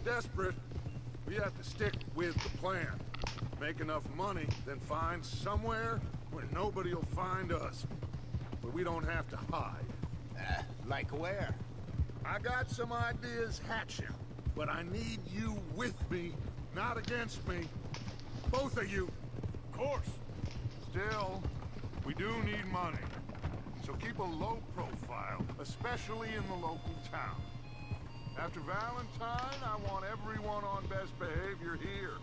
desperate, we have to stick with the plan. Make enough money, then find somewhere where nobody will find us. Where we don't have to hide. Like where? I got some ideas hatching, but I need you with me, not against me. Both of you. Of course. Still, we do need money. So keep a low profile, especially in the local town. After Valentine, I want everyone on best behavior here.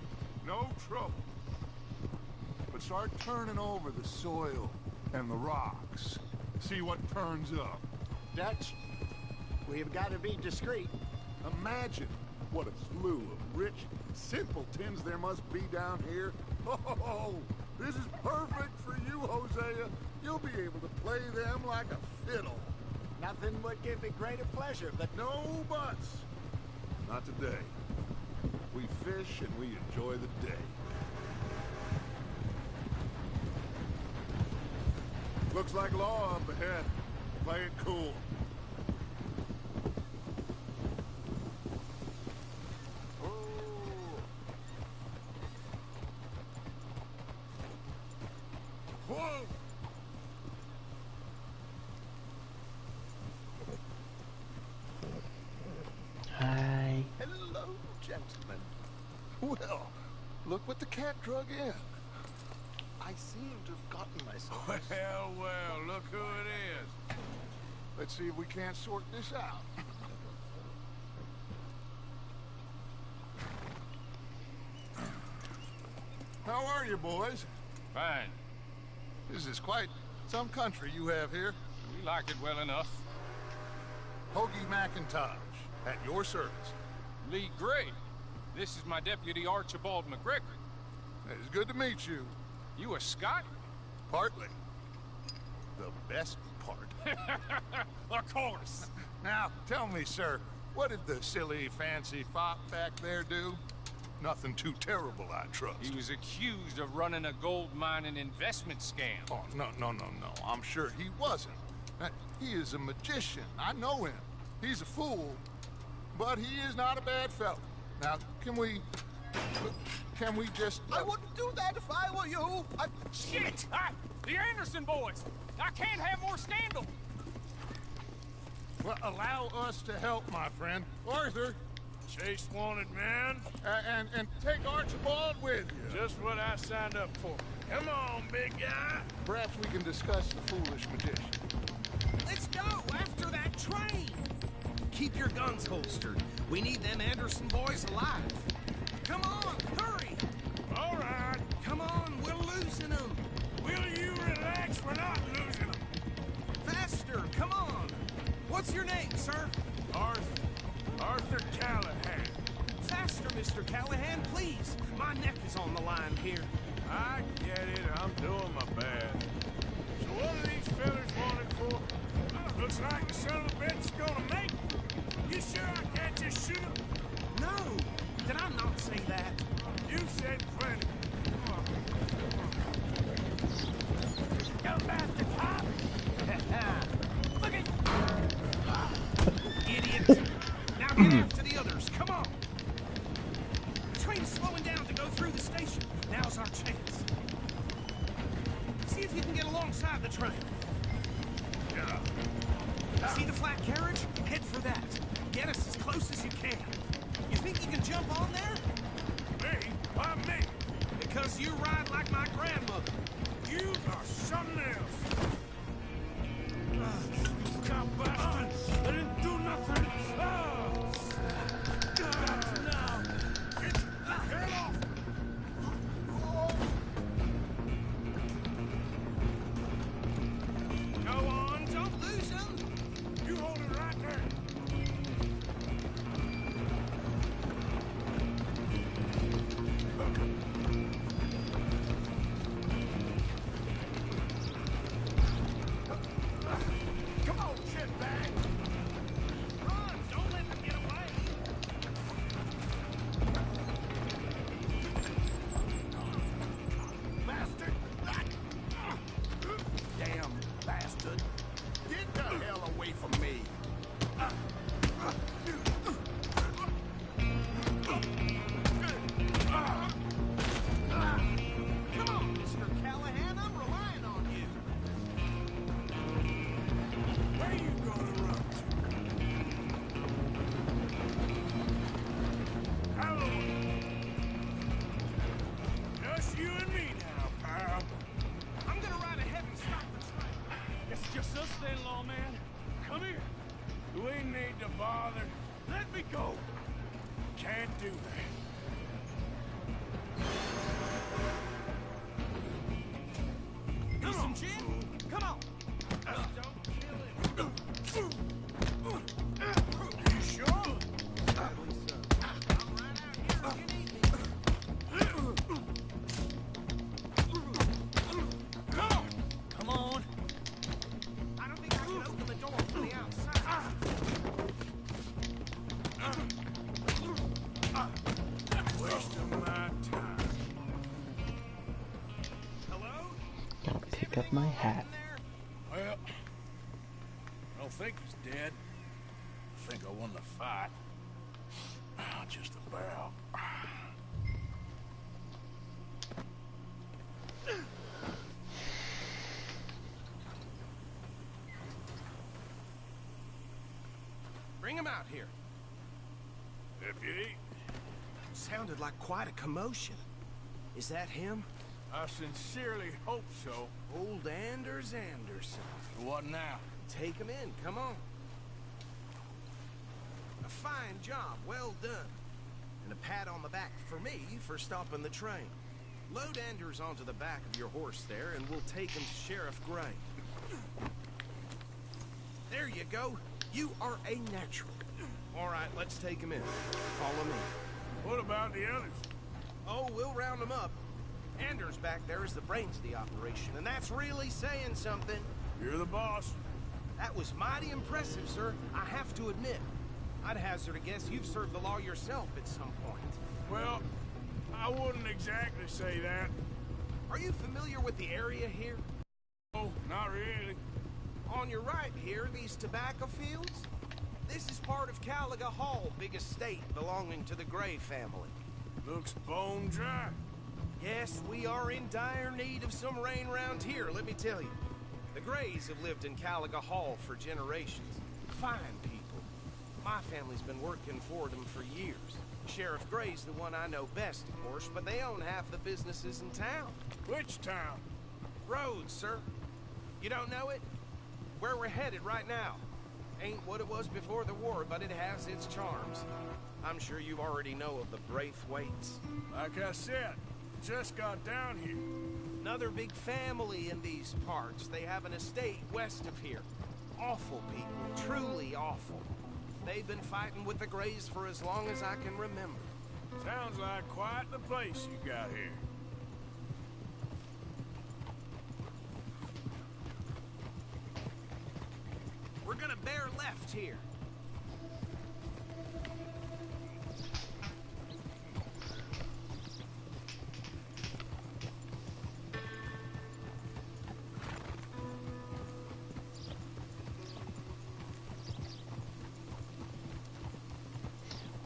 No trouble. But start turning over the soil and the rocks. See what turns up. Dutch, we've got to be discreet. Imagine what a slew of rich simpletons there must be down here. Oh, this is perfect for you, Hosea. You'll be able to play them like a fiddle. Nothing would give me greater pleasure, but... No buts. Not today. We fish and we enjoy the day. Looks like law up ahead. Play it cool. Whoa! Hi. Hello, gentlemen. Well, look what the cat drug in. I seem to have gotten myself. Well, look who it is. Let's see if we can't sort this out. How are you, boys? Fine. This is quite some country you have here. We like it well enough. Hoagie McIntosh, at your service. Lee Gray. This is my deputy Archibald McGregor. It's good to meet you. You a Scot? Partly. The best part. Of course. Now, tell me, sir, what did the silly, fancy fop back there do? Nothing too terrible, I trust. He was accused of running a gold mining investment scam. Oh, no. I'm sure he wasn't. He is a magician. I know him. He's a fool, but he is not a bad fellow. Now, can we just... I wouldn't do that if I were you. Shit! The Anderson boys! I can't have more scandal! Well, allow us to help, my friend. Arthur, Chase wanted man. and take Archibald with you. Just what I signed up for. Come on, big guy. Perhaps we can discuss the foolish magician. Let's go after that train! Keep your guns holstered. We need them Anderson boys alive. Come on, hurry! All right. Come on, we're losing them. Will you relax? We're not losing them. Faster, come on. What's your name, sir? Arthur Callahan. Faster, Mr. Callahan, please. My neck is on the line here. I get it. I'm doing my best. So what are these fellas wanted for? Looks like the son of a bitch is gonna make it. You sure I can't just shoot him? No, did I not say that? You said plenty. Go faster, cop! Look at... Idiots! Now get after the others, come on! The train's slowing down to go through the station. Now's our chance. See if you can get alongside the train. Yeah. See the flat carriage? Head for that. Get us as close as you can. You think you can jump on there? Me? Why me? Because you ride like my grandmother. You are something else. Come back. I didn't do nothing. Now. Get off. Go on, don't lose them. You hold it right there. Come on, shitbag. Run, don't let the father. Let me go. Can't do that. Need some gin? Come on. Don't kill him. You sure? I'm right out here if you need me. Come on. I don't think I can open the door from the outside. Wasting my time. Hello? Gotta pick up my hat. Well, I don't think he's dead. I think I won the fight. Just about. Bring him out here. Deputy, Sounded like quite a commotion. Is that him? I sincerely hope so. Old Anders Anderson. What now? Take him in, come on. A fine job, well done. And a pat on the back for me for stopping the train. Load Anders onto the back of your horse there, and we'll take him to Sheriff Gray. There you go. You are a natural. All right, let's take him in. Follow me. What about the others? Oh, we'll round them up. Anders back there is the brains of the operation, and that's really saying something. You're the boss. That was mighty impressive, sir. I have to admit. I'd hazard a guess you've served the law yourself at some point. Well, I wouldn't exactly say that. Are you familiar with the area here? Oh, not really. On your right here, these tobacco fields? This is part of Caliga Hall, big estate belonging to the Gray family. Looks bone dry. Yes, we are in dire need of some rain round here, let me tell you. The Grays have lived in Caliga Hall for generations. Fine people. My family's been working for them for years. Sheriff Gray's the one I know best, of course, but they own half the businesses in town. Which town? Rhodes, sir. You don't know it? Where we're headed right now. Ain't what it was before the war, but it has its charms. I'm sure you already know of the Braithwaites. Like I said, just got down here. Another big family in these parts. They have an estate west of here. Awful people, truly awful. They've been fighting with the Grays for as long as I can remember. Sounds like quite the place you got here. We're gonna bear left here.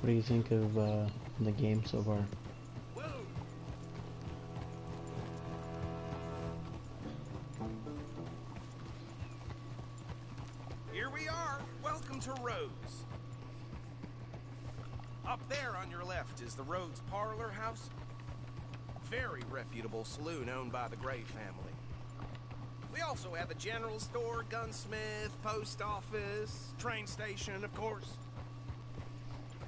What do you think of the game so far? Whoa. Here we are. Welcome to Rhodes. Up there on your left is the Rhodes Parlor House. Very reputable saloon owned by the Gray family. We also have a general store, gunsmith, post office, train station, of course.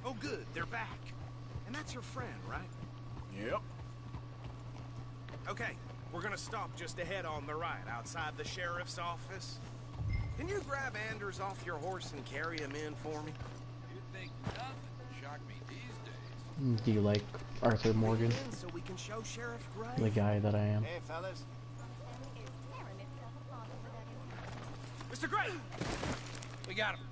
Oh, good, they're back. And that's your friend, right? Yep. Okay, we're gonna stop just ahead on the right, outside the sheriff's office. Can you grab Anders off your horse and carry him in for me? You'd think nothing would shock me these days. Do you like Arthur Morgan, Bring him in so we can show Sheriff Gray. the guy that I am? Hey, fellas. Mr. Gray! We got him.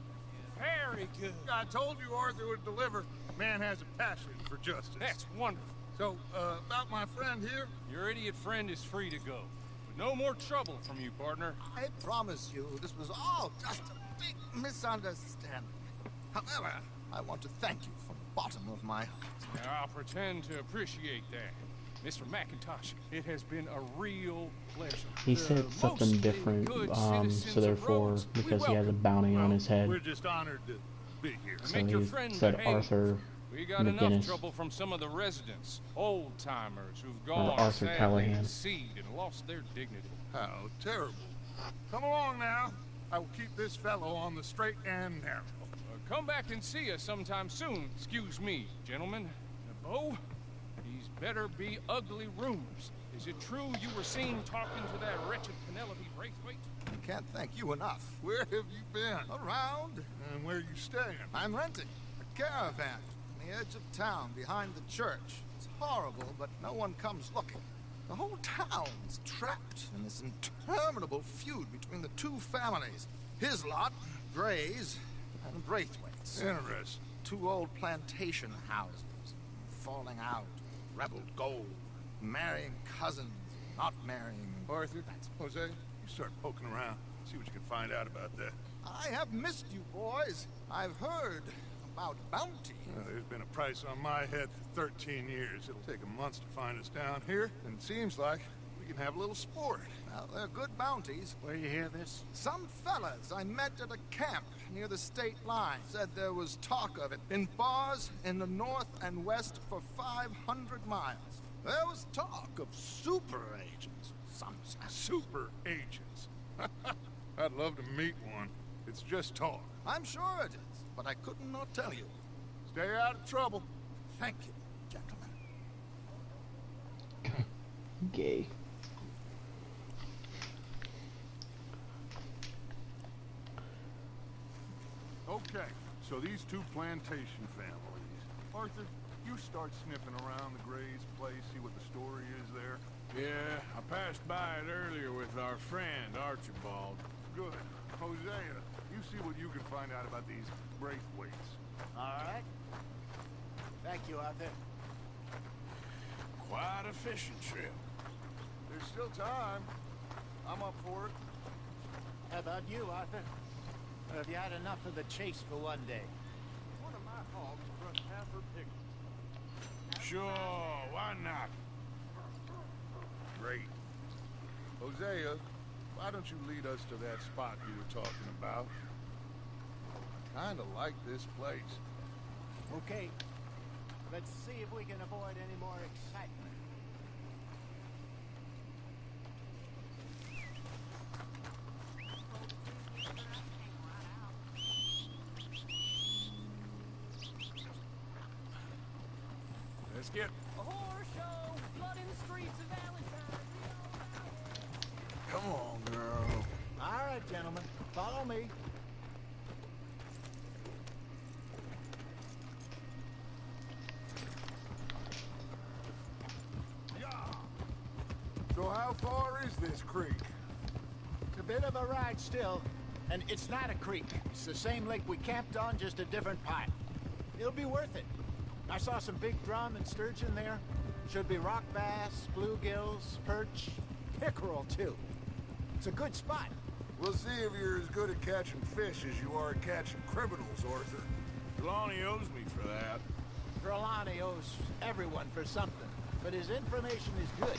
Very good. I told you Arthur would deliver. Man has a passion for justice. That's wonderful. So, about my friend here, Your idiot friend is free to go. With no more trouble from you, partner. I promise you, this was all just a big misunderstanding. However, I want to thank you from the bottom of my heart. Now, I'll pretend to appreciate that. Mr. McIntosh, it has been a real pleasure. He said something different, so therefore, because he has a bounty on his head, we're just honored to be here. so Make your he friend said behave. Arthur We got enough McGinnis. trouble from some of the residents, old-timers who've Or gone Arthur sadly Callahan. to seed and lost their dignity. How terrible. Come along now. I will keep this fellow on the straight and narrow. Come back and see us sometime soon. Excuse me, gentlemen. Beau, these better be ugly rumors. Is it true you were seen talking to that wretched Penelope Braithwaite? I can't thank you enough. Where have you been? Around. And where are you staying? I'm renting a caravan on the edge of town behind the church. It's horrible, but no one comes looking. The whole town is trapped in this interminable feud between the two families. His lot, Gray's, and Braithwaite's. Interesting. Two old plantation houses, falling out, rebel gold, marrying cousins, not marrying. Arthur, Jose, you start poking around. See what you can find out about that. I have missed you, boys. I've heard about bounty. There's been a price on my head for 13 years. It'll take a month to find us down here, and it seems like we can have a little sport. Well, they're good bounties. Where you hear this? Some fellas I met at a camp near the state line said there was talk of it in bars in the north and west for 500 miles. There was talk of super agents. Some said. Super agents. I'd love to meet one. It's just talk. I'm sure it is, but I couldn't not tell you. Stay out of trouble. Thank you, gentlemen. Gay. Okay, so these two plantation families. Arthur, you start sniffing around the Gray's place, see what the story is there. Yeah, I passed by it earlier with our friend, Archibald. Good. Hosea, you see what you can find out about these Braithwaites. All right. Thank you, Arthur. Quite a fishing trip. There's still time. I'm up for it. How about you, Arthur? Or have you had enough of the chase for one day? One of my hogs crushed half her picnic. Sure, why not? Great. Hosea, why don't you lead us to that spot you were talking about? I kinda like this place. Okay. Let's see if we can avoid any more excitement. Let's get... A horror show, blood in the streets of Valentine. Come on, girl. All right, gentlemen. Follow me. So how far is this creek? It's a bit of a ride still. And it's not a creek. It's the same lake we camped on, just a different part. It'll be worth it. I saw some big drum and sturgeon there. Should be rock bass, bluegills, perch, pickerel, too. It's a good spot. We'll see if you're as good at catching fish as you are at catching criminals, Arthur. Trelawney owes me for that. Trelawney owes everyone for something, but his information is good.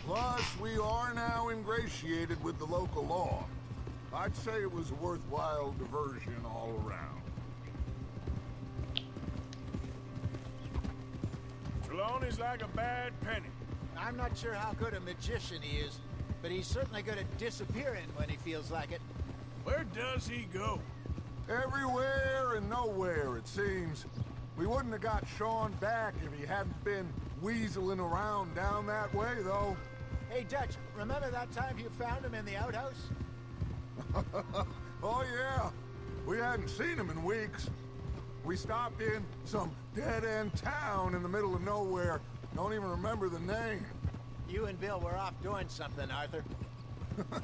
Plus, we are now ingratiated with the local law. I'd say it was a worthwhile diversion all around. Trelawney's like a bad penny. I'm not sure how good a magician he is, but he's certainly good at disappearing when he feels like it. Where does he go? Everywhere and nowhere, it seems. We wouldn't have got Sean back if he hadn't been weaseling around down that way, though. Hey, Dutch, remember that time you found him in the outhouse? Oh, yeah. We hadn't seen him in weeks. We stopped in some dead-end town in the middle of nowhere. Don't even remember the name. You and Bill were off doing something, Arthur.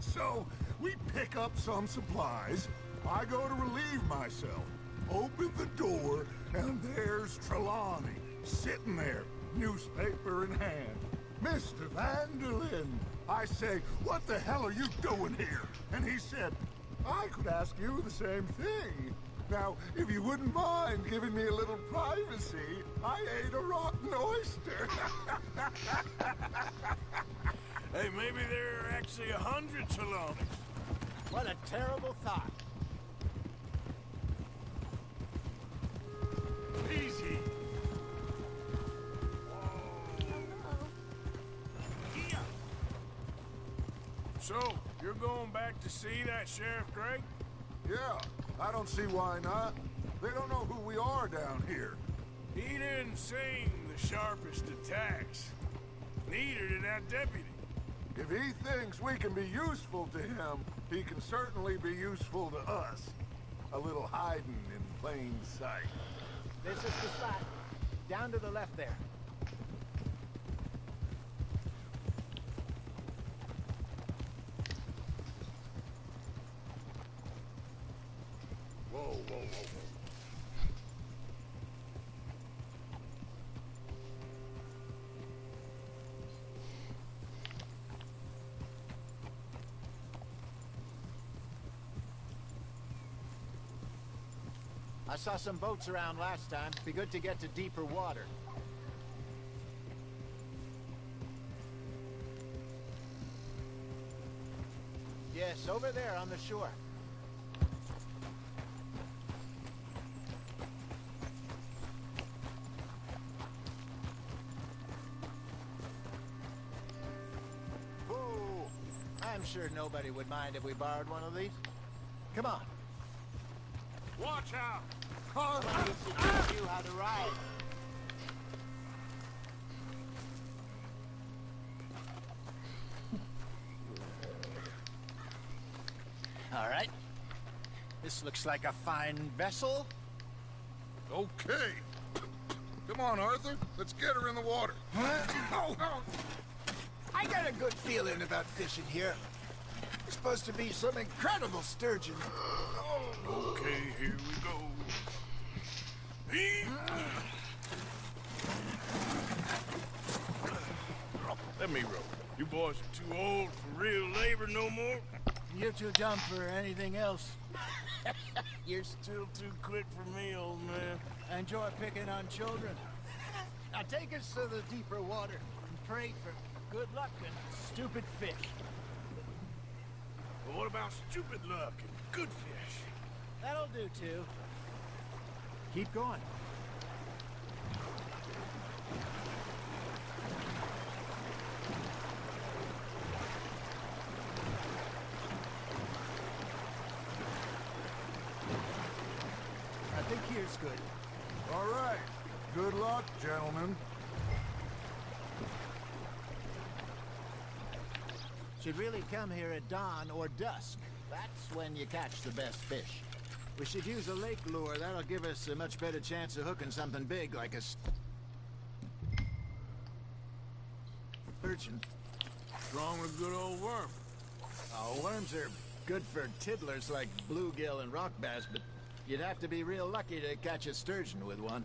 So, we pick up some supplies. I go to relieve myself. Open the door, and there's Trelawney, sitting there, newspaper in hand. Mr. Vanderlyn. I say, what the hell are you doing here? And he said, I could ask you the same thing. Now, if you wouldn't mind giving me a little privacy, I ate a rotten oyster. Hey, maybe there are actually 100 Trelawneys. What a terrible thought. Easy. Yeah. So, you're going back to see that Sheriff Gray? Yeah, I don't see why not. They don't know who we are down here. He didn't sing the sharpest attacks. Neither did that deputy. If he thinks we can be useful to him, he can certainly be useful to us. A little hiding in plain sight. This is the spot. Down to the left there. Whoa, whoa, whoa, whoa. I saw some boats around last time. Be good to get to deeper water. Yes, over there on the shore. Whoa! I'm sure nobody would mind if we borrowed one of these. Come on. Watch out! Somebody needs to teach you how to ride. All right. This looks like a fine vessel. Okay. Come on, Arthur. Let's get her in the water. I got a good feeling about fishing here. There's supposed to be some incredible sturgeon. Okay, here we go. Let me row. You boys are too old for real labor no more. You're too dumb for anything else. You're still too quick for me, old man. I enjoy picking on children. Now take us to the deeper water and pray for good luck and stupid fish. But what about stupid luck and good fish? That'll do too. Keep going. I think here's good. All right. Good luck, gentlemen. Should really come here at dawn or dusk. That's when you catch the best fish. We should use a lake lure. That'll give us a much better chance of hooking something big like a sturgeon. What's wrong with good old worm? Oh, worms are good for tiddlers like bluegill and rock bass, but you'd have to be real lucky to catch a sturgeon with one.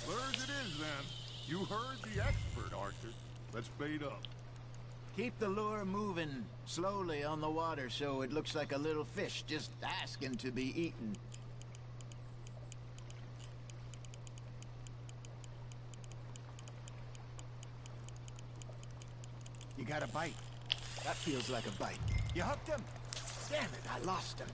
Lures it is, then. You heard the expert, Arthur. Let's bait up. Keep the lure moving slowly on the water so it looks like a little fish just asking to be eaten. You got a bite. That feels like a bite. You hooked him? Damn it, I lost him.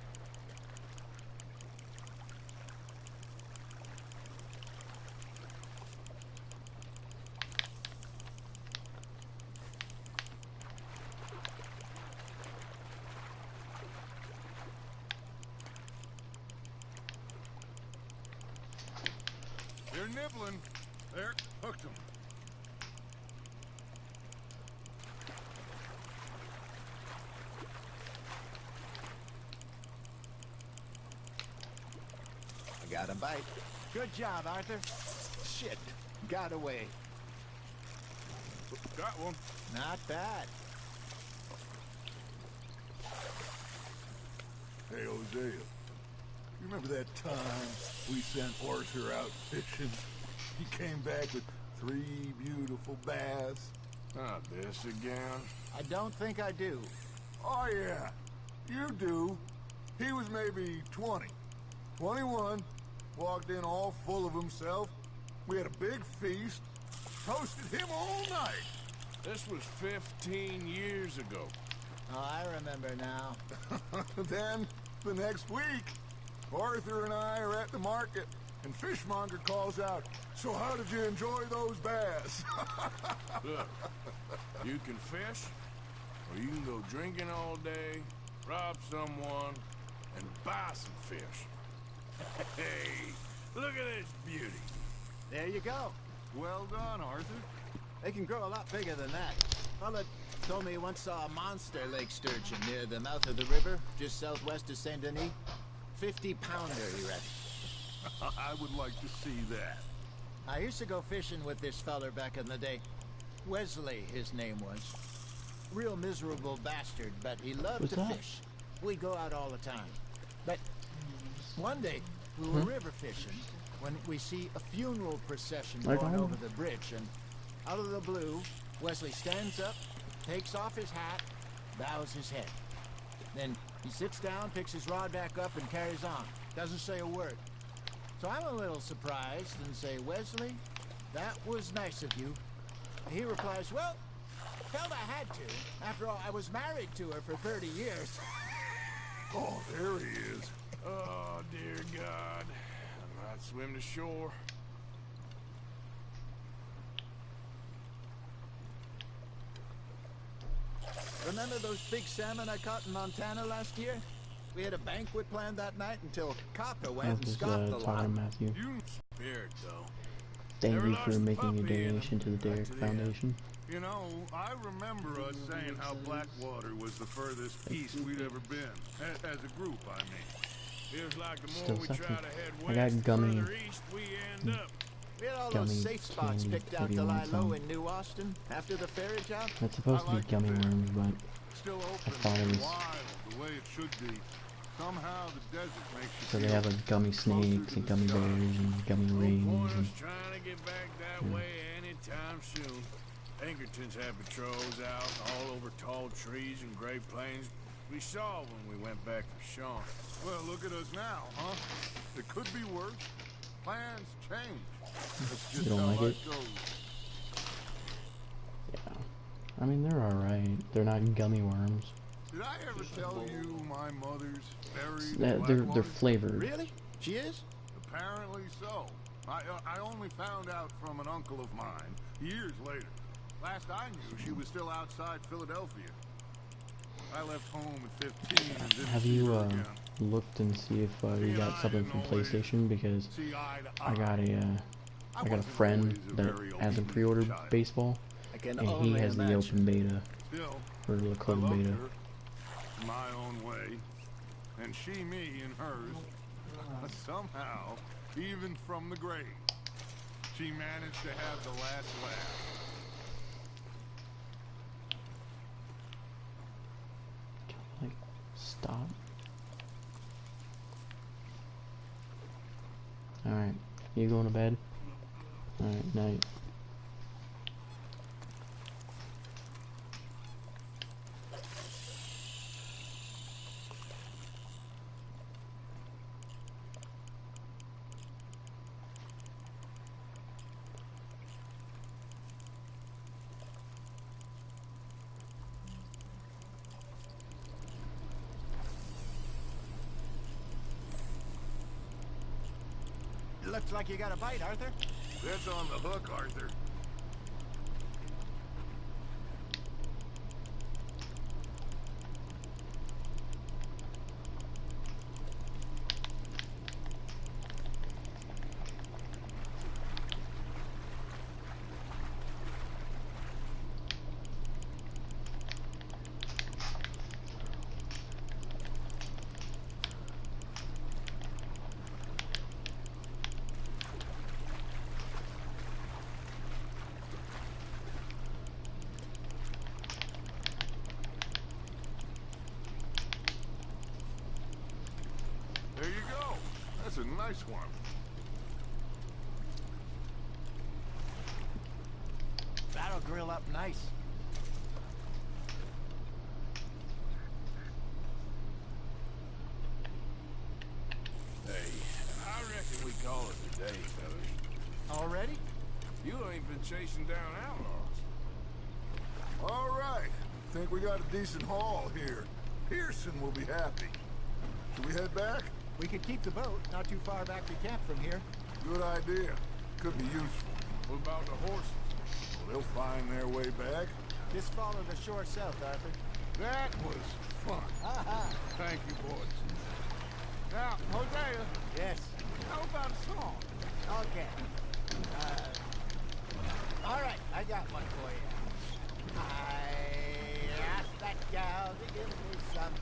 They're nibbling. There, hooked them. I got a bite. Good job, Arthur. Shit, got away. Got one. Not bad. Hey, Hosea. You remember that time we sent Arthur out fishing? He came back with 3 beautiful bass. Not this again. I don't think I do. Oh, yeah. You do. He was maybe 20. 21. Walked in all full of himself. We had a big feast. Toasted him all night. This was 15 years ago. Oh, I remember now. Then, the next week, Arthur and I are at the market, and Fishmonger calls out, "So how did you enjoy those bass?" Look, you can fish, or you can go drinking all day, rob someone, and buy some fish. Hey, look at this beauty. There you go. Well done, Arthur. They can grow a lot bigger than that. Fella told me he once saw a monster lake sturgeon near the mouth of the river, just southwest of Saint Denis. 50-pounder, he reckons. I would like to see that. I used to go fishing with this feller back in the day. Wesley, his name was. Real miserable bastard, but he loved What's to that? fish. We'd go out all the time. But one day, we were river fishing when we see a funeral procession Like going home. over the bridge, and out of the blue, Wesley stands up, takes off his hat, bows his head. Then he sits down, picks his rod back up, and carries on. Doesn't say a word. So I'm a little surprised and say, Wesley, that was nice of you. He replies, well, felt I had to. After all, I was married to her for 30 years. Oh, there he is. Oh, dear God. I might swim to shore. Remember those big salmon I caught in Montana last year? We had a banquet planned that night until Copper went and This is scoffed the lot. talking to Matthew. You spirit, though. Thank Never you lost for a making a puppy in donation to the back Derek to the end. Foundation. You know, I remember us saying how Blackwater was the furthest east we'd ever been. As a group, I mean. Feels like the more Still we try sucking. to head I got west, the gummy- further east we end up. We had all Gummy those safe spots candy picked if out you to lie want low some. in New Austin after the ferry job. That's supposed to I like be gummy it there. worms, but Still open thought it and was- wild, the way it should be. Somehow the desert makes you so they feel have like gummy closer snakes to and the gummy sky. bears and gummy No rings point and us trying to get back that way anytime soon. Pinkertons had patrols out all over tall trees and Great Plains. We saw when we went back for Sean. Well, look at us now, huh? It could be worse. Plans change. That's just don't how like life it? goes. yeah. I mean, they're alright. They're not gummy worms. Did I ever tell you my mother's buried in They're Blackwater? flavored. Really? She is? Apparently so. I only found out from an uncle of mine years later. Last I knew, she was still outside Philadelphia. I left home at 15 and didn't Have see you her again. looked and see if you and got I something didn't from always PlayStation? Because See eye to I eye. got a I got a wasn't friend always a that very hasn't obedient pre-ordered child. baseball, I can and he only has the imagine. open beta Still, or the I closed loved beta. her my own way, and she me in hers. Somehow, even from the grave, she managed to have the last laugh. Like, stop. Alright, you going to bed? Alright, night. Looks like you got a bite, Arthur. That's on the hook, Arthur. There you go. That's a nice one. That'll grill up nice. Hey, I reckon we call it a day, fellas. Already? You ain't been chasing down outlaws. All right. Think we got a decent haul here. Pearson will be happy. Should we head back? We could keep the boat not too far back to camp from here. Good idea. Could be useful. What about the horses? Well, they'll find their way back. Just follow the shore south, Arthur. That was fun. Thank you, boys. Now, Hosea, Yes. how about a song? Okay. All right, I got one for you. I asked that gal to give me some.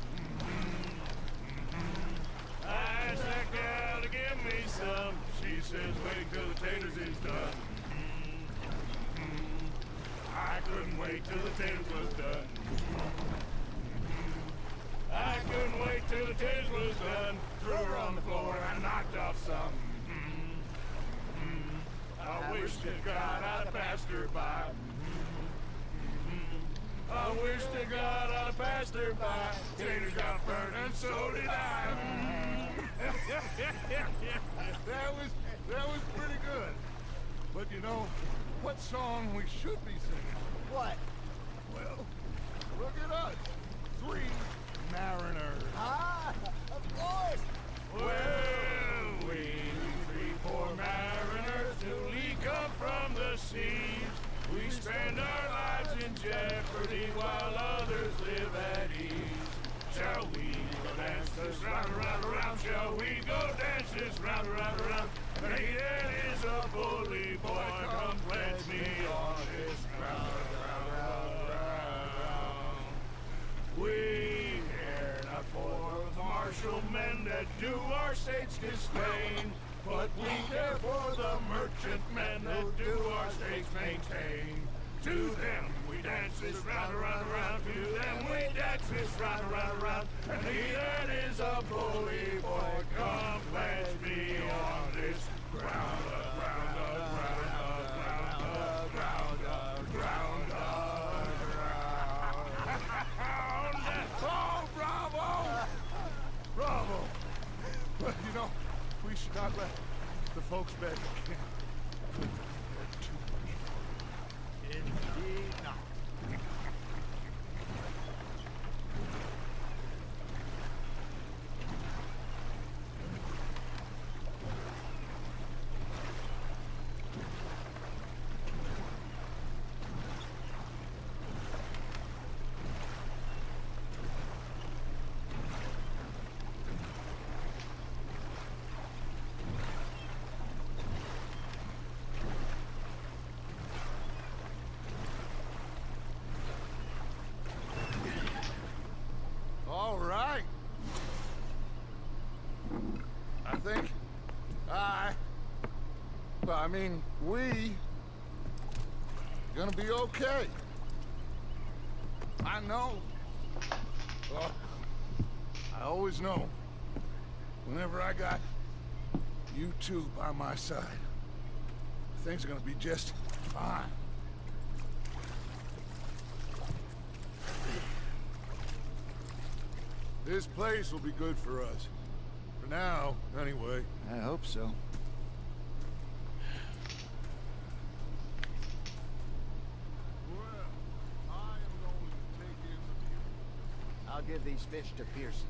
I asked that gal to give me some. She says wait till the taters is done. I couldn't wait till the taters was done. I couldn't wait till the taters was done. Threw her on the floor and I knocked off some. I wish to God I'd passed her by. I wish to God I'd passed her by. Taters got burned and so did I. That was pretty good. But you know, what song we should be singing? What? Well, look at us. 3 mariners. Ah, of course. Well, we 3 poor mariners newly come from the seas. We spend our lives in jeopardy while others live at ease. Shall we go dance this round, around, around? Shall we go dance this round, around, around? Hayden is a bully boy, come pledge me on this round, round, round, round. We care not for the martial men that do our states disdain, but we care for the merchant men that do our states maintain. To them we dance this round, around, around. To them we dance this round, around, around. And he that is a bully boy, come pledge me on this ground, ground, ground, ground, ground, ground, ground. Oh, bravo! Bravo! But you know, we should not let the folks back in camp get too much fun. Indeed not. All right. I think we gonna be okay. I know. Well, I always know. Whenever I got you two by my side, things are gonna be just fine. This place will be good for us. For now, anyway. I hope so. Well, I am going to take in the view. I'll give these fish to Pearson.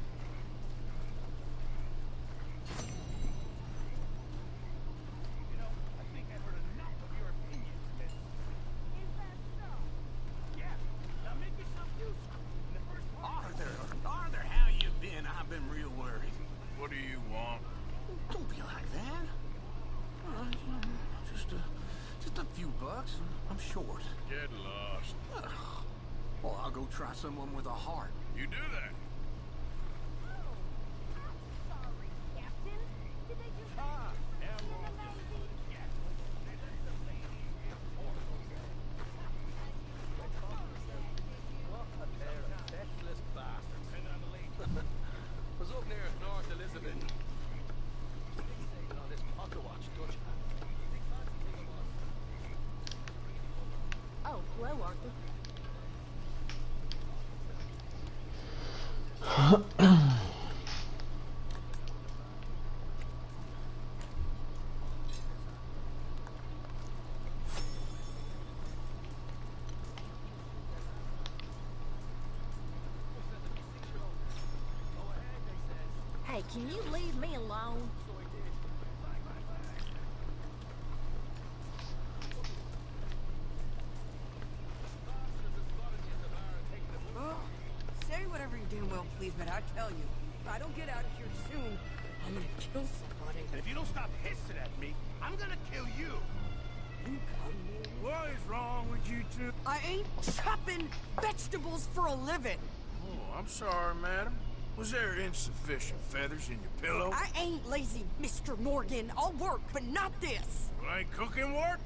Arthur, how you been? I've been real worried. What do you want? Don't be like that. Just a few bucks. I'm short. Get lost. Well, I'll go try someone with a heart. You do that. Was up near North Elizabeth. This Potawatch Dutch. Oh, hello, Arthur. Hey, can you leave me alone? Oh, say whatever you damn well please, but I tell you, if I don't get out of here soon, I'm gonna kill somebody. And if you don't stop hissing at me, I'm gonna kill you. You come here. What is wrong with you two? I ain't chopping vegetables for a living. Oh, I'm sorry, madam. Was there insufficient feathers in your pillow? I ain't lazy, Mr. Morgan. I'll work, but not this. Well, ain't cooking work?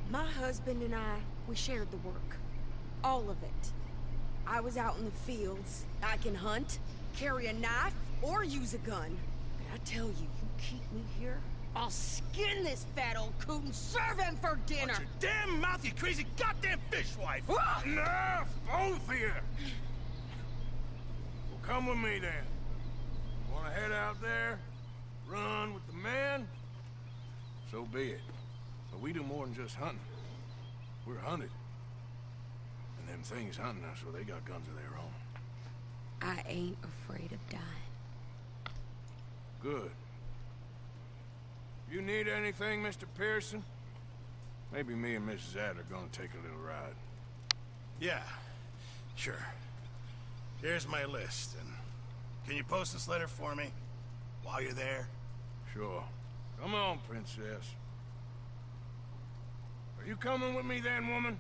My husband and I, we shared the work. All of it. I was out in the fields. I can hunt, carry a knife, or use a gun. But I tell you, you keep me here, I'll skin this fat old coot and serve him for dinner! Watch your damn mouth, you crazy goddamn fishwife! Ah! Enough! Both of you! Well, come with me, then. Wanna head out there? Run with the man? So be it. But we do more than just hunting. We're hunted. And them things hunting us, well, they got guns of their own. I ain't afraid of dying. Good. You need anything, Mr. Pearson? Maybe me and Mrs. Adler are gonna take a little ride. Yeah, sure. Here's my list, and can you post this letter for me while you're there? Sure. Come on, princess. Are you coming with me then, woman?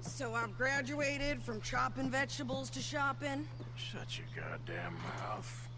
So I've graduated from chopping vegetables to shopping? Shut your goddamn mouth.